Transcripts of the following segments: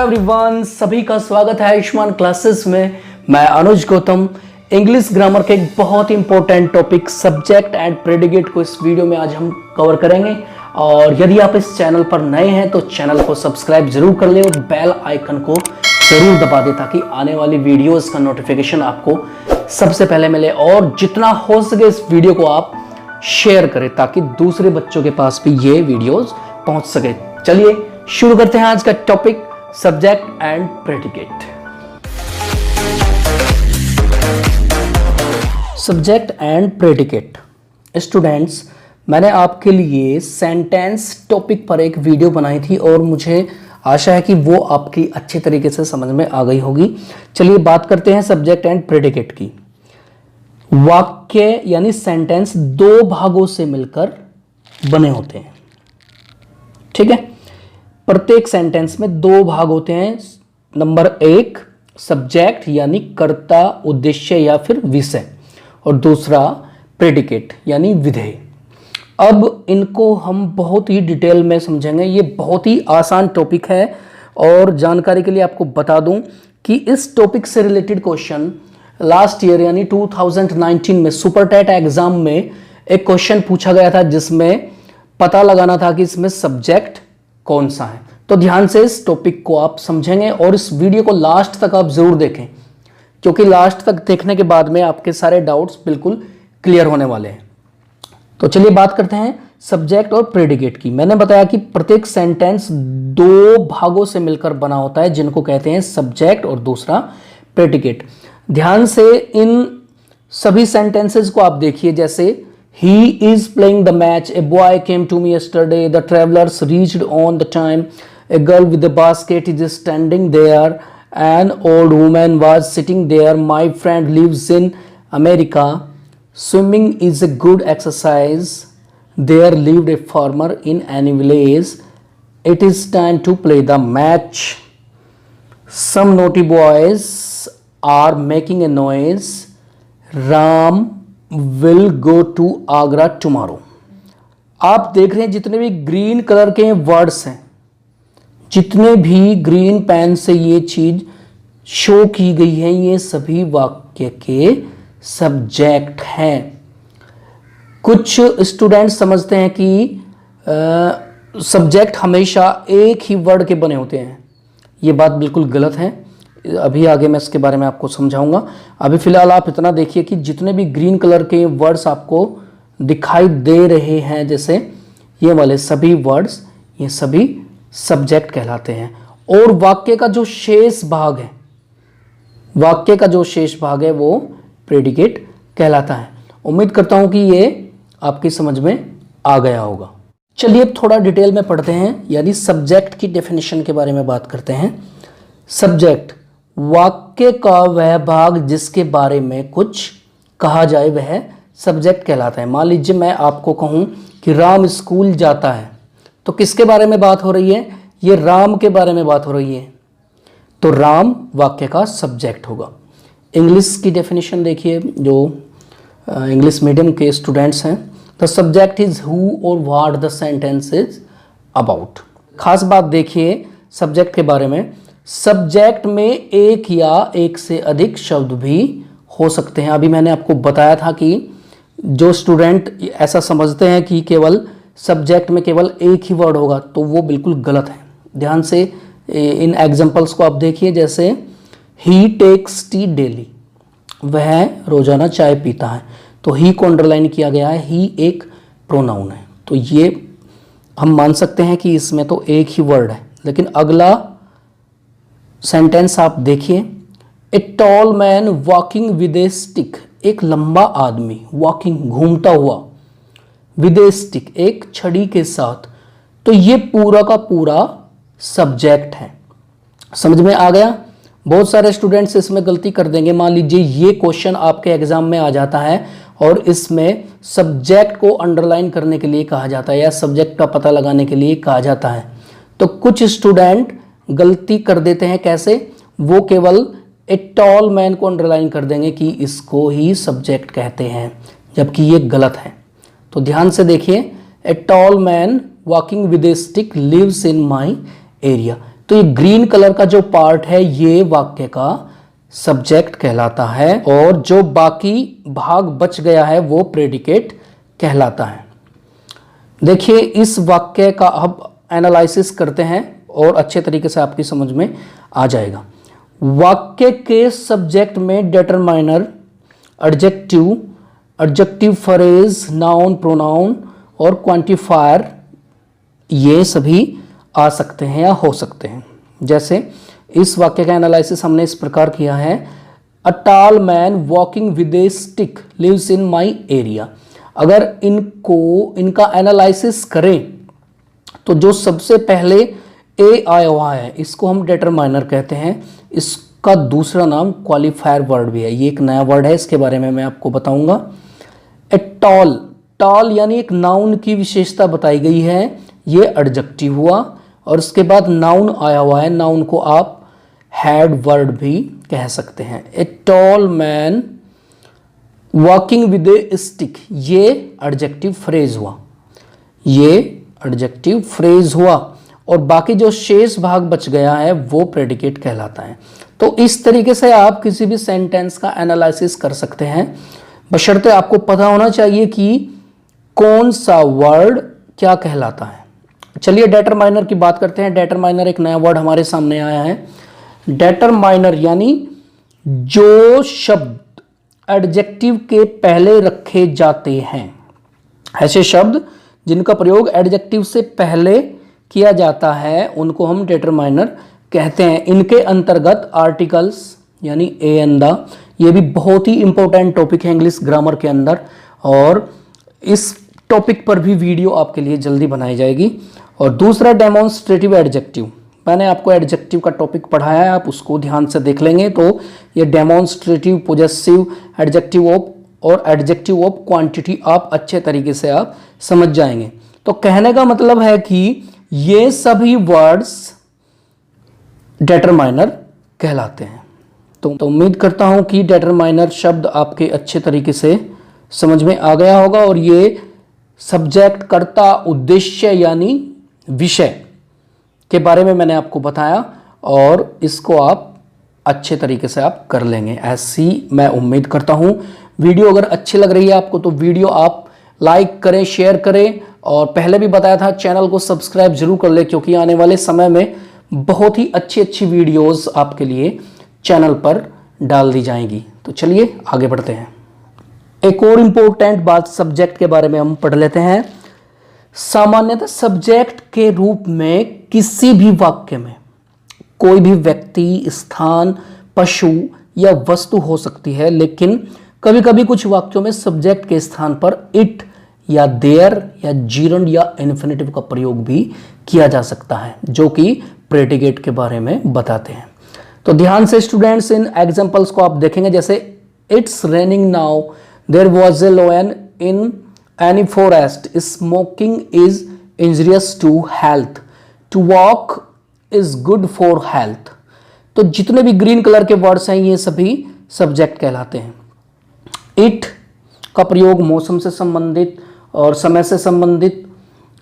Everyone, सभी का स्वागत है आयुष्मान क्लासेस में। मैं अनुज गौतम इंग्लिश ग्रामर के एक बहुत ही important topic subject and predicate को इस वीडियो में आज हम कवर करेंगे। और यदि आप इस चैनल पर नए हैं तो चैनल को सब्सक्राइब जरूर कर लें और बेल आइकन को जरूर दबा दें ताकि आने वाली वीडियोस का नोटिफिकेशन आपको सबसे पहले मिले। और जितना हो सके इस वीडियो को आप शेयर करें ताकि दूसरे बच्चों के पास भी ये वीडियोस पहुंच सके। चलिए शुरू करते हैं आज का topic subject and predicate. Subject and predicate students, मैंने आपके लिए सेंटेंस टॉपिक पर एक वीडियो बनाई थी और मुझे आशा है कि वो आपकी अच्छे तरीके से समझ में आ गई होगी। चलिए बात करते हैं सब्जेक्ट एंड प्रेडिकेट की। वाक्य यानी सेंटेंस दो भागों से मिलकर बने होते हैं, ठीक है। प्रत्येक सेंटेंस में दो भाग होते हैं। नंबर एक सब्जेक्ट यानी कर्ता, उद्देश्य या फिर विषय, और दूसरा प्रेडिकेट यानी विधेय। अब इनको हम बहुत ही डिटेल में समझेंगे। ये बहुत ही आसान टॉपिक है और जानकारी के लिए आपको बता दूं कि इस टॉपिक से रिलेटेड क्वेश्चन लास्ट ईयर यानी 2019 में सुपर टेट एग्जाम में एक क्वेश्चन पूछा गया था जिसमें पता लगाना था कि इसमें सब्जेक्ट कौन सा है। तो ध्यान से इस टॉपिक को आप समझेंगे और इस वीडियो को लास्ट तक आप जरूर देखें क्योंकि लास्ट तक देखने के बाद में आपके सारे डाउट्स बिल्कुल क्लियर होने वाले हैं। तो चलिए बात करते हैं सब्जेक्ट और प्रेडिकेट की। मैंने बताया कि प्रत्येक सेंटेंस दो भागों से मिलकर बना होता है जिनको कहते हैं सब्जेक्ट और दूसरा प्रेडिकेट। ध्यान से इन सभी सेंटेंसेस को आप देखिए, जैसे He is playing the match. A boy came to me yesterday. The travelers reached on the time. A girl with a basket is standing there. An old woman was sitting there. My friend lives in America. Swimming is a good exercise. There lived a farmer in any village. It is time to play the match. Some naughty boys are making a noise. Ram will go to Agra tomorrow. आप देख रहे हैं जितने भी green colour के words हैं, जितने भी ग्रीन पेन से ये चीज शो की गई है, ये सभी वाक्य के सब्जेक्ट हैं। कुछ स्टूडेंट्स समझते हैं कि सब्जेक्ट हमेशा एक ही वर्ड के बने होते हैं। ये बात बिल्कुल गलत है। अभी आगे मैं इसके बारे में आपको समझाऊंगा। अभी फिलहाल आप इतना देखिए कि जितने भी ग्रीन कलर के वर्ड्स आपको दिखाई दे रहे हैं, जैसे ये वाले सभी वर्ड्स, ये सभी सब्जेक्ट कहलाते हैं। और वाक्य का जो शेष भाग है, वाक्य का जो शेष भाग है वो प्रेडिकेट कहलाता है। उम्मीद करता हूं कि ये आपकी समझ में आ गया होगा। चलिए अब थोड़ा डिटेल में पढ़ते हैं, यानी सब्जेक्ट की डेफिनेशन के बारे में बात करते हैं। सब्जेक्ट वाक्य का वह भाग जिसके बारे में कुछ कहा जाए वह सब्जेक्ट कहलाता है। मान लीजिए मैं आपको कहूं कि राम स्कूल जाता है, तो किसके बारे में बात हो रही है? ये राम के बारे में बात हो रही है, तो राम वाक्य का सब्जेक्ट होगा। इंग्लिश की डेफिनेशन देखिए, जो इंग्लिश मीडियम के स्टूडेंट्स हैं, द सब्जेक्ट इज हु और what the sentence is about. खास बात देखिए सब्जेक्ट के बारे में, सब्जेक्ट में एक या एक से अधिक शब्द भी हो सकते हैं। अभी मैंने आपको बताया था कि जो स्टूडेंट ऐसा समझते हैं कि केवल सब्जेक्ट में केवल एक ही वर्ड होगा, तो वो बिल्कुल गलत है। ध्यान से इन एग्जांपल्स को आप देखिए, जैसे ही टेक्स टी डेली, वह रोजाना चाय पीता है, तो ही को अंडरलाइन किया गया है। ही एक प्रोनाउन है, तो ये हम मान सकते हैं कि इसमें तो एक ही वर्ड है। लेकिन अगला सेंटेंस आप देखिए, a tall man walking with a stick, एक लंबा आदमी वॉकिंग घूमता हुआ, विद ए स्टिक एक छड़ी के साथ, तो ये पूरा का पूरा सब्जेक्ट है। समझ में आ गया? बहुत सारे स्टूडेंट्स इसमें गलती कर देंगे। मान लीजिए ये क्वेश्चन आपके एग्जाम में आ जाता है और इसमें सब्जेक्ट को अंडरलाइन करने के लिए कहा जाता है या सब्जेक्ट का पता लगाने के लिए कहा जाता है, तो कुछ स्टूडेंट गलती कर देते हैं। कैसे? वो केवल ए टॉल मैन को अंडरलाइन कर देंगे कि इसको ही सब्जेक्ट कहते हैं, जबकि ये गलत है। तो ध्यान से देखिए, a tall man walking with a stick lives in my area, तो ये ग्रीन कलर का जो पार्ट है ये वाक्य का सब्जेक्ट कहलाता है और जो बाकी भाग बच गया है वो प्रेडिकेट कहलाता है। देखिए इस वाक्य का अब एनालिसिस करते हैं और अच्छे तरीके से आपकी समझ में आ जाएगा। वाक्य के सब्जेक्ट में determiner, adjective, adjective phrase, noun, pronoun और क्वांटिफायर ये सभी आ सकते हैं या हो सकते हैं। जैसे इस वाक्य का एनालिसिस हमने इस प्रकार किया है, a tall man walking with a stick lives in my area. अगर इनका एनालिसिस करें तो जो सबसे पहले ए आया हुआ है इसको हम डिटरमाइनर कहते हैं। इसका दूसरा नाम क्वालिफायर वर्ड भी है, ये एक नया वर्ड है, इसके बारे में मैं आपको बताऊंगा। ए टॉल, टॉल यानी एक नाउन की विशेषता बताई गई है, ये एडजेक्टिव हुआ। और उसके बाद नाउन आया हुआ है, नाउन को आप हैड वर्ड भी कह सकते हैं। ए tall man walking with a stick, ये एडजेक्टिव फ्रेज हुआ, ये एडजेक्टिव फ्रेज हुआ। और बाकी जो शेष भाग बच गया है वो प्रेडिकेट कहलाता है। तो इस तरीके से आप किसी भी सेंटेंस का एनालिसिस कर सकते हैं, बशर्ते आपको पता होना चाहिए कि कौन सा वर्ड क्या कहलाता है। चलिए डिटरमाइनर की बात करते हैं। डिटरमाइनर एक नया वर्ड हमारे सामने आया है। डिटरमाइनर यानी जो शब्द एडजेक्टिव के पहले रखे जाते हैं, ऐसे शब्द जिनका प्रयोग एडजेक्टिव से पहले किया जाता है उनको हम डिटरमाइनर कहते हैं। इनके अंतर्गत आर्टिकल्स यानी ए एंड द, ये भी बहुत ही इंपॉर्टेंट टॉपिक है इंग्लिश ग्रामर के अंदर, और इस टॉपिक पर भी वीडियो आपके लिए जल्दी बनाई जाएगी। और दूसरा डेमोन्स्ट्रेटिव एडजेक्टिव, मैंने आपको एडजेक्टिव का टॉपिक पढ़ाया है, आप उसको ध्यान से देख लेंगे तो ये डेमोन्स्ट्रेटिव, पॉजेसिव, एडजेक्टिव ऑफ और एडजेक्टिव ऑफ क्वांटिटी आप अच्छे तरीके से आप समझ जाएंगे। तो कहने का मतलब है कि ये सभी वर्ड्स डिटरमाइनर कहलाते हैं। तो उम्मीद करता हूं कि डिटरमाइनर शब्द आपके अच्छे तरीके से समझ में आ गया होगा। और ये सब्जेक्ट, कर्ता, उद्देश्य यानी विषय के बारे में मैंने आपको बताया और इसको आप अच्छे तरीके से आप कर लेंगे, ऐसी मैं उम्मीद करता हूं। वीडियो अगर अच्छी लग रही है आपको तो वीडियो आप लाइक करें, शेयर करें, और पहले भी बताया था चैनल को सब्सक्राइब जरूर कर ले, क्योंकि आने वाले समय में बहुत ही अच्छी अच्छी वीडियोस आपके लिए चैनल पर डाल दी जाएंगी। तो चलिए आगे बढ़ते हैं। एक और इम्पोर्टेंट बात सब्जेक्ट के बारे में हम पढ़ लेते हैं। सामान्यतः सब्जेक्ट के रूप में किसी भी वाक्य में कोई भी व्यक्ति, स्थान, पशु या वस्तु हो सकती है, लेकिन कभी कभी कुछ वाक्यों में सब्जेक्ट के स्थान पर इट या देयर या जीरंड या इन्फिनेटिव का प्रयोग भी किया जा सकता है, जो कि प्रेडिकेट के बारे में बताते हैं। तो ध्यान से स्टूडेंट्स इन एग्जांपल्स को आप देखेंगे। जैसे it's raining now, there was a lion in any forest, smoking is injurious to health, to walk is good for health. तो जितने भी ग्रीन कलर के वर्ड्स हैं ये सभी सब्जेक्ट कहलाते हैं। इट का प्रयोग मौसम से संबंधित और समय से संबंधित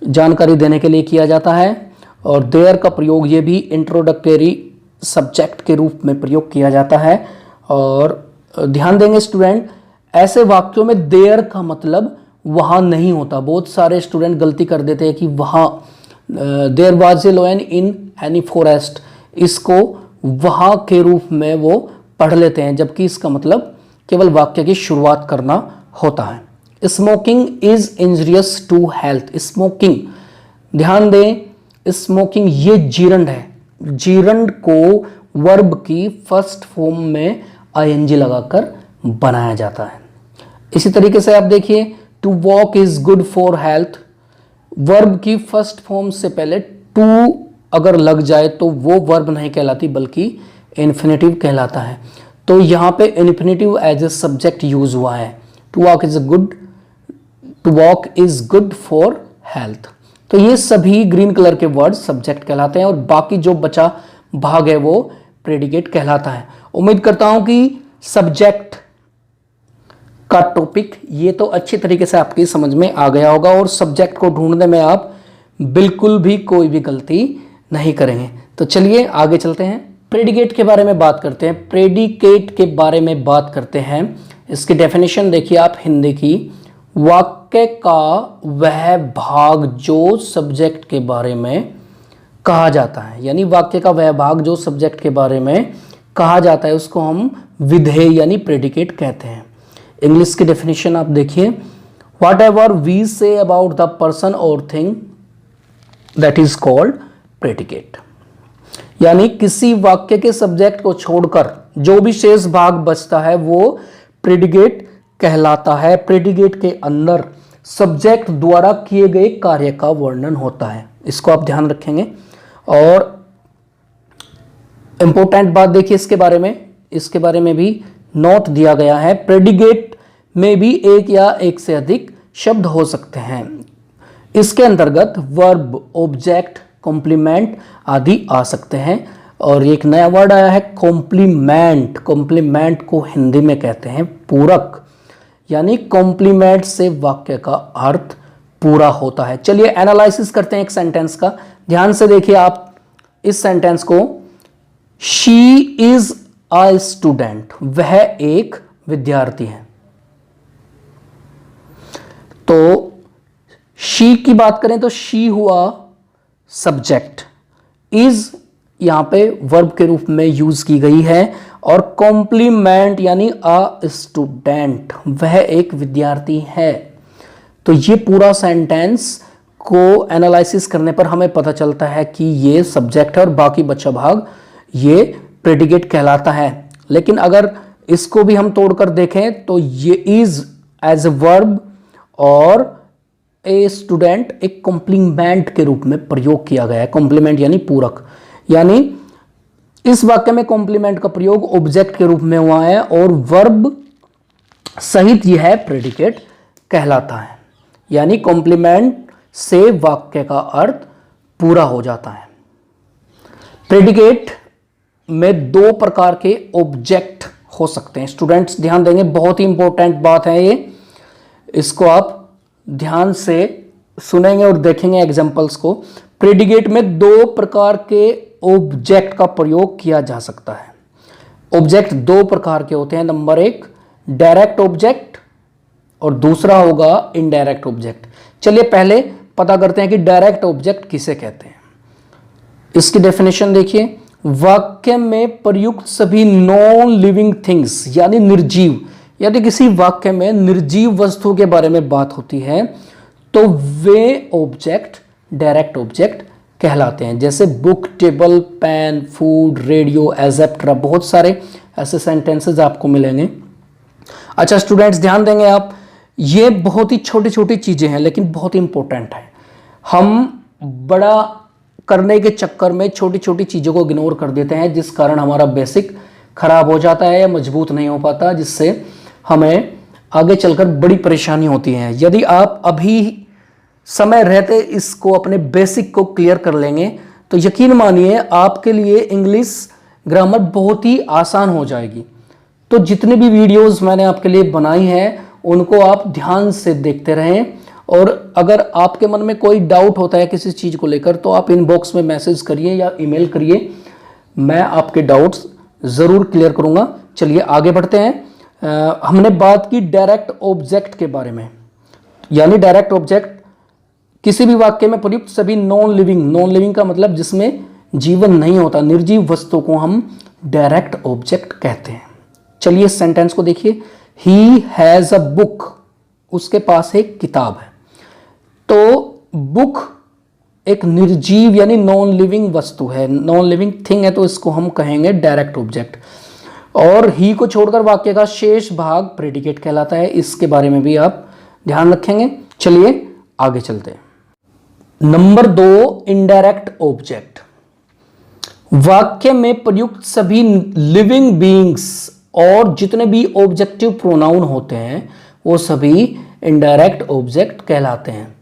जानकारी देने के लिए किया जाता है, और देयर का प्रयोग ये भी इंट्रोडक्टरी सब्जेक्ट के रूप में प्रयोग किया जाता है। और ध्यान देंगे स्टूडेंट, ऐसे वाक्यों में देयर का मतलब वहाँ नहीं होता। बहुत सारे स्टूडेंट गलती कर देते हैं कि वहाँ there was a lion in any forest, इसको वहाँ के रूप में वो पढ़ लेते हैं, जबकि इसका मतलब केवल वाक्य की शुरुआत करना होता है। Smoking is injurious to health, smoking, ध्यान दें स्मोकिंग ये जीरंड है, जीरंड को वर्ब की फर्स्ट फॉर्म में आईएनजी लगाकर बनाया जाता है। इसी तरीके से आप देखिए to walk is good for health, verb की फर्स्ट फॉर्म से पहले टू अगर लग जाए तो वो वर्ब नहीं कहलाती बल्कि इन्फिनेटिव कहलाता है। तो यहाँ पे infinitive as a subject use हुआ है। To walk is good for health. तो ये सभी ग्रीन कलर के वर्ड सब्जेक्ट कहलाते हैं और बाकी जो बचा भाग है वो प्रेडिकेट कहलाता है। उम्मीद करता हूं कि सब्जेक्ट का टॉपिक ये तो अच्छी तरीके से आपकी समझ में आ गया होगा और सब्जेक्ट को ढूंढने में आप बिल्कुल भी कोई भी गलती नहीं करेंगे। तो चलिए आगे चलते हैं, प्रेडिकेट के बारे में बात करते हैं। प्रेडिकेट के बारे में बात करते हैं, इसकी डेफिनेशन देखिए आप हिंदी की, वाक्य का वह भाग जो सब्जेक्ट के बारे में कहा जाता है, यानी वाक्य का वह भाग जो सब्जेक्ट के बारे में कहा जाता है उसको हम विधेय यानी प्रेडिकेट कहते हैं। इंग्लिश की डेफिनेशन आप देखिए, whatever we say about the person और thing that is called predicate, यानी किसी वाक्य के सब्जेक्ट को छोड़कर जो भी शेष भाग बचता है वो प्रेडिकेट कहलाता है। प्रेडिकेट के अंदर सब्जेक्ट द्वारा किए गए कार्य का वर्णन होता है, इसको आप ध्यान रखेंगे। और इंपॉर्टेंट बात देखिए इसके बारे में भी नोट दिया गया है, प्रेडिकेट में भी एक या एक से अधिक शब्द हो सकते हैं। इसके अंतर्गत वर्ब, ऑब्जेक्ट, कॉम्प्लीमेंट आदि आ सकते हैं। और एक नया वर्ड आया है कॉम्प्लीमेंट। कॉम्प्लीमेंट को हिंदी में कहते हैं पूरक, यानी कॉम्प्लीमेंट से वाक्य का अर्थ पूरा होता है। चलिए एनालिसिस करते हैं एक सेंटेंस का, ध्यान से देखिए आप इस सेंटेंस को, शी इज अ स्टूडेंट, वह एक विद्यार्थी है। तो शी की बात करें तो शी हुआ सब्जेक्ट, इज यहां पे वर्ब के रूप में यूज की गई है, और कॉम्प्लीमेंट यानी अ स्टूडेंट, वह एक विद्यार्थी है। तो ये पूरा सेंटेंस को एनालिसिस करने पर हमें पता चलता है कि ये सब्जेक्ट है और बाकी बचा भाग ये प्रेडिकेट कहलाता है। लेकिन अगर इसको भी हम तोड़कर देखें तो ये इज एज ए वर्ब और ए स्टूडेंट एक कॉम्प्लीमेंट के रूप में प्रयोग किया गया है। कॉम्प्लीमेंट यानी पूरक, यानी इस वाक्य में कॉम्प्लीमेंट का प्रयोग ऑब्जेक्ट के रूप में हुआ है और वर्ब सहित यह प्रेडिकेट कहलाता है, यानी कॉम्प्लीमेंट से वाक्य का अर्थ पूरा हो जाता है। प्रेडिकेट में दो प्रकार के ऑब्जेक्ट हो सकते हैं। स्टूडेंट्स ध्यान देंगे, बहुत ही इंपॉर्टेंट बात है ये, इसको आप ध्यान से सुनेंगे और देखेंगे एग्जांपल्स को। प्रेडिकेट में दो प्रकार के ऑब्जेक्ट का प्रयोग किया जा सकता है। ऑब्जेक्ट दो प्रकार के होते हैं, नंबर एक डायरेक्ट ऑब्जेक्ट और दूसरा होगा इनडायरेक्ट ऑब्जेक्ट। चलिए पहले पता करते हैं कि डायरेक्ट ऑब्जेक्ट किसे कहते हैं। इसकी डेफिनेशन देखिए, वाक्य में प्रयुक्त सभी नॉन लिविंग थिंग्स यानी निर्जीव, यदि किसी वाक्य में निर्जीव वस्तु के बारे में बात होती है तो वे ऑब्जेक्ट डायरेक्ट ऑब्जेक्ट कहलाते हैं। जैसे book, table, pen, food, radio, etcetera, बहुत सारे ऐसे सेंटेंसेस आपको मिलेंगे। अच्छा स्टूडेंट्स ध्यान देंगे आप, ये बहुत ही छोटी छोटी चीजें हैं लेकिन बहुत ही इंपॉर्टेंट है। हम बड़ा करने के चक्कर में छोटी छोटी चीजों को इग्नोर कर देते हैं, जिस कारण हमारा बेसिक खराब हो जाता है या मजबूत नहीं हो पाता, जिससे हमें आगे चलकर बड़ी परेशानी होती है। यदि आप अभी समय रहते इसको अपने बेसिक को क्लियर कर लेंगे तो यकीन मानिए आपके लिए इंग्लिश ग्रामर बहुत ही आसान हो जाएगी। तो जितने भी वीडियोस मैंने आपके लिए बनाई हैं उनको आप ध्यान से देखते रहें, और अगर आपके मन में कोई डाउट होता है किसी चीज़ को लेकर तो आप इनबॉक्स में मैसेज करिए या ईमेल करिए, मैं आपके डाउट्स ज़रूर क्लियर करूँगा। चलिए आगे बढ़ते हैं। हमने बात की डायरेक्ट ऑब्जेक्ट के बारे में, यानी डायरेक्ट ऑब्जेक्ट किसी भी वाक्य में प्रयुक्त सभी नॉन लिविंग का मतलब जिसमें जीवन नहीं होता, निर्जीव वस्तु को हम डायरेक्ट ऑब्जेक्ट कहते हैं। चलिए इस सेंटेंस को देखिए, ही हैज़ अ बुक, उसके पास एक किताब है। तो बुक एक निर्जीव यानी नॉन लिविंग वस्तु है, नॉन लिविंग थिंग है, तो इसको हम कहेंगे डायरेक्ट ऑब्जेक्ट। और ही को छोड़कर वाक्य का शेष भाग प्रेडिकेट कहलाता है, इसके बारे में भी आप ध्यान रखेंगे। चलिए आगे चलते हैं। नंबर 2 इनडायरेक्ट ऑब्जेक्ट, वाक्य में प्रयुक्त सभी लिविंग बीइंग्स और जितने भी ऑब्जेक्टिव प्रोनाउन होते हैं वो सभी इनडायरेक्ट ऑब्जेक्ट कहलाते हैं।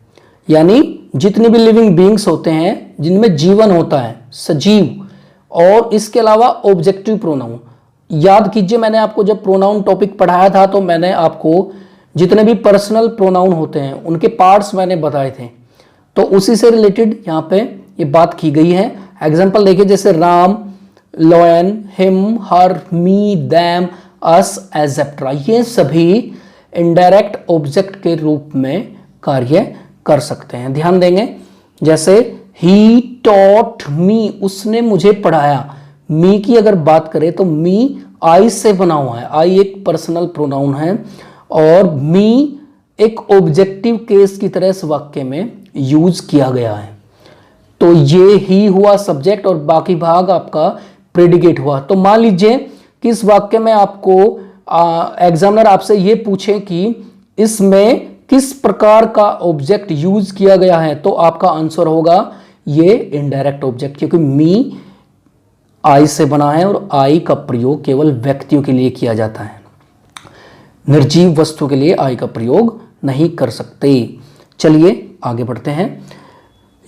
यानी जितने भी लिविंग बीइंग्स होते हैं जिनमें जीवन होता है, सजीव, और इसके अलावा ऑब्जेक्टिव प्रोनाउन। याद कीजिए मैंने आपको जब प्रोनाउन टॉपिक पढ़ाया था तो मैंने आपको जितने भी पर्सनल प्रोनाउन होते हैं उनके पार्ट्स मैंने बताए थे, तो उसी से रिलेटेड यहाँ पे ये बात की गई है। एग्जाम्पल देखिए, जैसे राम, लॉयन, हिम, हर, मी, दैम, अस, एजेप्ट्रा, ये सभी इनडायरेक्ट ऑब्जेक्ट के रूप में कार्य कर सकते हैं। ध्यान देंगे, जैसे ही टॉट मी, उसने मुझे पढ़ाया। मी की अगर बात करें तो मी आई से बना हुआ है, आई एक पर्सनल प्रोनाउन है और मी एक ऑब्जेक्टिव केस की तरह इस वाक्य में यूज किया गया है। तो ये ही हुआ सब्जेक्ट और बाकी भाग आपका प्रेडिकेट हुआ। तो मान लीजिए कि इस वाक्य में आपको एग्जामिनर आपसे ये पूछे कि इसमें किस प्रकार का ऑब्जेक्ट यूज किया गया है, तो आपका आंसर होगा ये इनडायरेक्ट ऑब्जेक्ट, क्योंकि मी आई से बना है और आई का प्रयोग केवल व्यक्तियों के लिए किया जाता है, निर्जीव वस्तु के लिए आई का प्रयोग नहीं कर सकते। चलिए आगे बढ़ते हैं।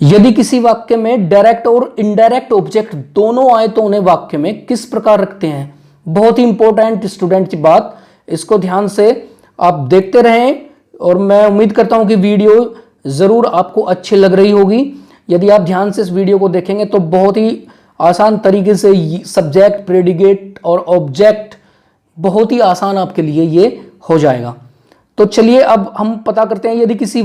यदि किसी वाक्य में डायरेक्ट और इनडायरेक्ट ऑब्जेक्ट दोनों आए तो उन्हें वाक्य में किस प्रकार रखते हैं? बहुत ही इंपॉर्टेंट स्टूडेंट की बात, इसको ध्यान से आप देखते रहें और मैं उम्मीद करता हूं कि वीडियो जरूर आपको अच्छी लग रही होगी। यदि आप ध्यान से इस वीडियो को देखेंगे तो बहुत ही आसान तरीके से सब्जेक्ट, प्रेडिकेट और ऑब्जेक्ट बहुत ही आसान आपके लिए ये हो जाएगा। तो चलिए अब हम पता करते हैं, यदि किसी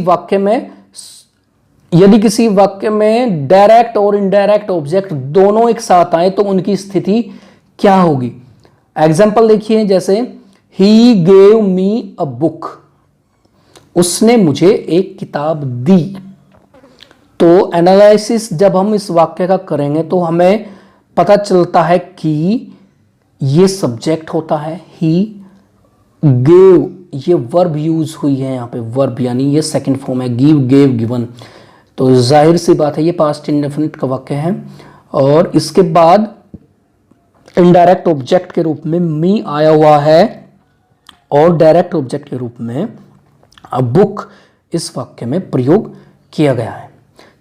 वाक्य में डायरेक्ट और इनडायरेक्ट ऑब्जेक्ट दोनों एक साथ आए तो उनकी स्थिति क्या होगी। एग्जाम्पल देखिए, जैसे he gave me a book, उसने मुझे एक किताब दी। तो एनालिसिस जब हम इस वाक्य का करेंगे तो हमें पता चलता है कि ये सब्जेक्ट होता है, ही गेव, ये वर्ब यूज हुई है यहाँ पे, वर्ब यानी ये सेकंड फॉर्म है, गिव, गेव, गिवन। तो जाहिर सी बात है ये पास्ट इंडेफिनिट का वाक्य है। और इसके बाद इनडायरेक्ट ऑब्जेक्ट के रूप में मी आया हुआ है और डायरेक्ट ऑब्जेक्ट के रूप में अ बुक इस वाक्य में प्रयोग किया गया है।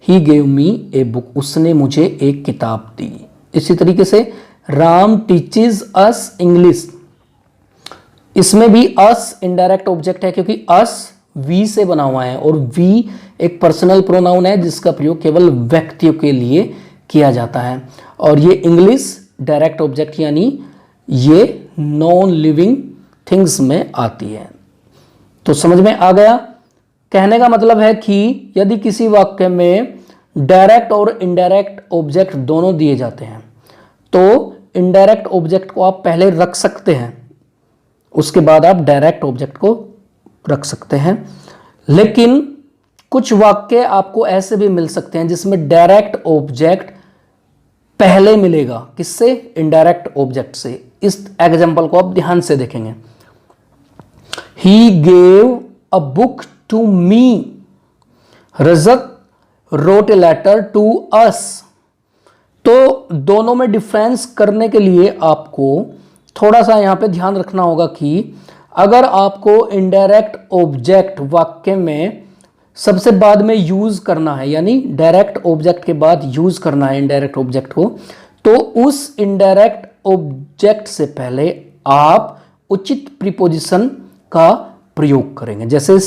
He gave me a book, उसने मुझे एक किताब दी। इसी तरीके से राम टीचेज अस इंग्लिश, इसमें भी अस इनडायरेक्ट ऑब्जेक्ट है क्योंकि अस वी से बना हुआ है और वी एक पर्सनल प्रोनाउन है जिसका प्रयोग केवल व्यक्तियों के लिए किया जाता है। और ये इंग्लिश डायरेक्ट ऑब्जेक्ट यानी ये नॉन लिविंग थिंग्स में आती है। तो समझ में आ गया? कहने का मतलब है कि यदि किसी वाक्य में डायरेक्ट और इनडायरेक्ट ऑब्जेक्ट दोनों दिए जाते हैं तो इनडायरेक्ट ऑब्जेक्ट को आप पहले रख सकते हैं, उसके बाद आप डायरेक्ट ऑब्जेक्ट को रख सकते हैं। लेकिन कुछ वाक्य आपको ऐसे भी मिल सकते हैं जिसमें डायरेक्ट ऑब्जेक्ट पहले मिलेगा, किससे? इनडायरेक्ट ऑब्जेक्ट से। इस एग्जांपल को आप ध्यान से देखेंगे, he gave a book to me, Rajat wrote a letter to us. तो दोनों में डिफरेंस करने के लिए आपको थोड़ा सा यहां पे ध्यान रखना होगा कि अगर आपको इनडायरेक्ट ऑब्जेक्ट वाक्य में सबसे बाद में यूज करना है, यानी डायरेक्ट ऑब्जेक्ट के बाद यूज करना है इनडायरेक्ट ऑब्जेक्ट को, तो उस इनडायरेक्ट ऑब्जेक्ट से पहले आप उचित प्रीपोजिशन का प्रयोग करेंगे, जैसे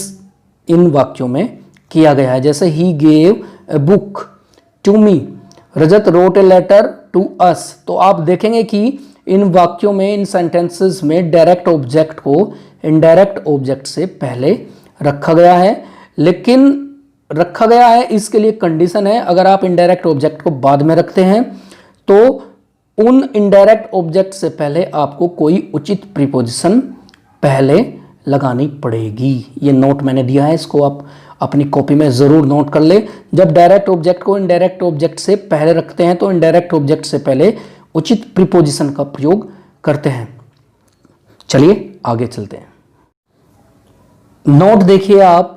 इन वाक्यों में किया गया है। जैसे he gave a book to me, Rajat wrote a letter to us. तो आप देखेंगे कि इन वाक्यों में, इन सेंटेंसेस में डायरेक्ट ऑब्जेक्ट को इनडायरेक्ट ऑब्जेक्ट से पहले रखा गया है। लेकिन रखा गया है इसके लिए कंडीशन है, अगर आप इनडायरेक्ट ऑब्जेक्ट को बाद में रखते हैं तो उन इनडायरेक्ट ऑब्जेक्ट से पहले आपको कोई उचित प्रीपोजिशन पहले लगानी पड़ेगी। ये नोट मैंने दिया है, इसको आप अपनी कॉपी में जरूर नोट कर ले। जब डायरेक्ट ऑब्जेक्ट को इनडायरेक्ट ऑब्जेक्ट से पहले रखते हैं तो इनडायरेक्ट ऑब्जेक्ट से पहले उचित प्रीपोजिशन का प्रयोग करते हैं। चलिए आगे चलते हैं। नोट देखिए आप,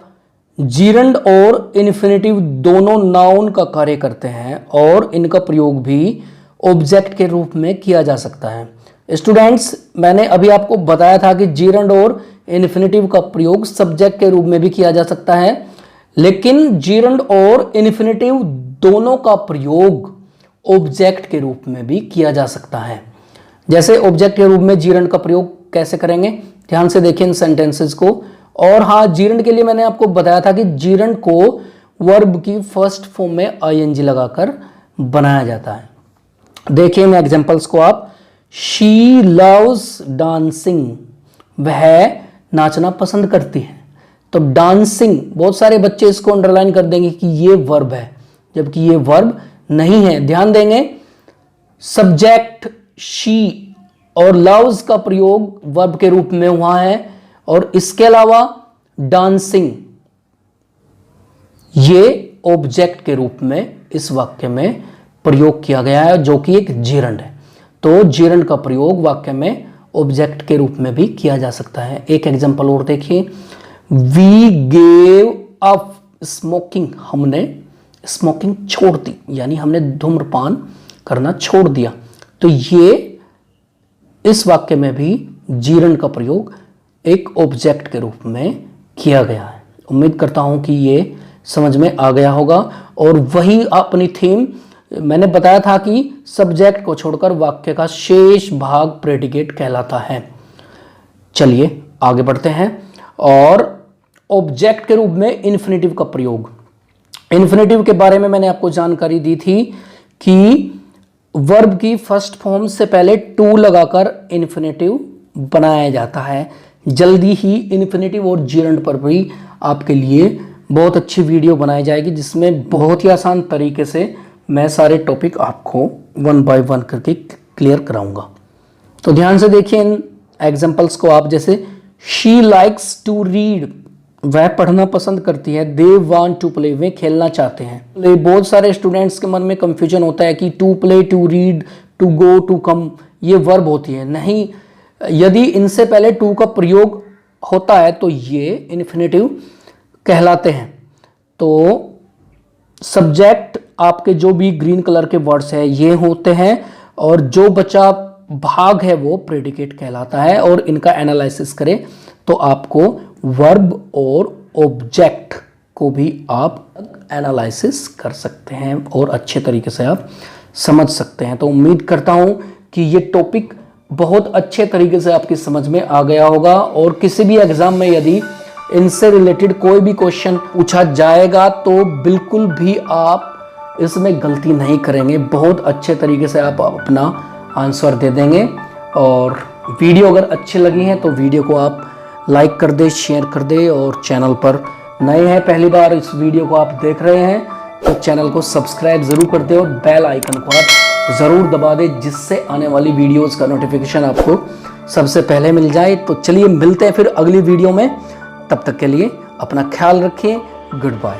जीरंड और इन्फिनेटिव दोनों नाउन का कार्य करते हैं और इनका प्रयोग भी ऑब्जेक्ट के रूप में किया जा सकता है। स्टूडेंट्स, मैंने अभी आपको बताया था कि जीरंड और इन्फिनेटिव का प्रयोग सब्जेक्ट के रूप में भी किया जा सकता है, लेकिन जीरंड और इन्फिनेटिव दोनों का प्रयोग ऑब्जेक्ट के रूप में भी किया जा सकता है। जैसे ऑब्जेक्ट के रूप में जीरंड का प्रयोग कैसे करेंगे, ध्यान से देखिए इन सेंटेंसेस को। और हाँ, जीरंड के लिए मैंने आपको बताया था कि जीरंड को वर्ब की फर्स्ट फॉर्म में आईएनजी लगाकर बनाया जाता है। देखिए मैं एग्जांपल्स को आप, शी लव्स डांसिंग, वह नाचना पसंद करती है। तो डांसिंग, बहुत सारे बच्चे इसको अंडरलाइन कर देंगे कि ये वर्ब है, जबकि ये वर्ब नहीं है। ध्यान देंगे सब्जेक्ट शी और लव्स का प्रयोग वर्ब के रूप में हुआ है, और इसके अलावा डांसिंग ये ऑब्जेक्ट के रूप में इस वाक्य में प्रयोग किया गया है, जो कि एक जेरंड है। तो जेरंड का प्रयोग वाक्य में ऑब्जेक्ट के रूप में भी किया जा सकता है। एक एग्जांपल और देखिए, वी गेव अप स्मोकिंग, हमने स्मोकिंग छोड़ दी, यानी हमने धूम्रपान करना छोड़ दिया। तो ये इस वाक्य में भी जेरंड का प्रयोग एक ऑब्जेक्ट के रूप में किया गया है। उम्मीद करता हूं कि ये समझ में आ गया होगा। और वही अपनी थीम मैंने बताया था कि सब्जेक्ट को छोड़कर वाक्य का शेष भाग प्रेडिकेट कहलाता है। चलिए आगे बढ़ते हैं। और ऑब्जेक्ट के रूप में इन्फिनेटिव का प्रयोग, इन्फिनेटिव के बारे में मैंने आपको जानकारी दी थी कि वर्ब की फर्स्ट फॉर्म से पहले टू लगाकर इन्फिनेटिव बनाया जाता है। जल्दी ही इन्फिनेटिव और जेरंड पर भी आपके लिए बहुत अच्छी वीडियो बनाई जाएगी, जिसमें बहुत ही आसान तरीके से मैं सारे टॉपिक आपको 1 बाय 1 करके क्लियर कराऊंगा। तो ध्यान से देखिए इन एग्जांपल्स को आप, जैसे शी लाइक्स टू रीड, वह पढ़ना पसंद करती है। दे वांट टू प्ले, वे खेलना चाहते हैं। बहुत सारे स्टूडेंट्स के मन में कंफ्यूजन होता है कि to play, to read, to go, to come ये वर्ब होती है। नहीं, यदि इनसे पहले टू का प्रयोग होता है तो ये इन्फिनेटिव कहलाते हैं। तो सब्जेक्ट आपके जो भी ग्रीन कलर के वर्ड्स है ये होते हैं, और जो बचा भाग है वो प्रेडिकेट कहलाता है। और इनका एनालिसिस करें तो आपको वर्ब और ऑब्जेक्ट को भी आप एनालिसिस कर सकते हैं और अच्छे तरीके से आप समझ सकते हैं। तो उम्मीद करता हूं कि ये टॉपिक बहुत अच्छे तरीके से आपकी समझ में आ गया होगा। और किसी भी एग्जाम में यदि इनसे रिलेटेड कोई भी क्वेश्चन पूछा जाएगा तो बिल्कुल भी आप इसमें गलती नहीं करेंगे, बहुत अच्छे तरीके से आप अपना आंसर दे देंगे। और वीडियो अगर अच्छी लगी है तो वीडियो को आप लाइक कर दे, शेयर कर दे, और चैनल पर नए हैं, पहली बार इस वीडियो को आप देख रहे हैं तो चैनल को सब्सक्राइब जरूर कर दे और बेल आइकन को आप ज़रूर दबा दे, जिससे आने वाली वीडियोस का नोटिफिकेशन आपको सबसे पहले मिल जाए। तो चलिए मिलते हैं फिर अगली वीडियो में, तब तक के लिए अपना ख्याल रखिए। Good bye.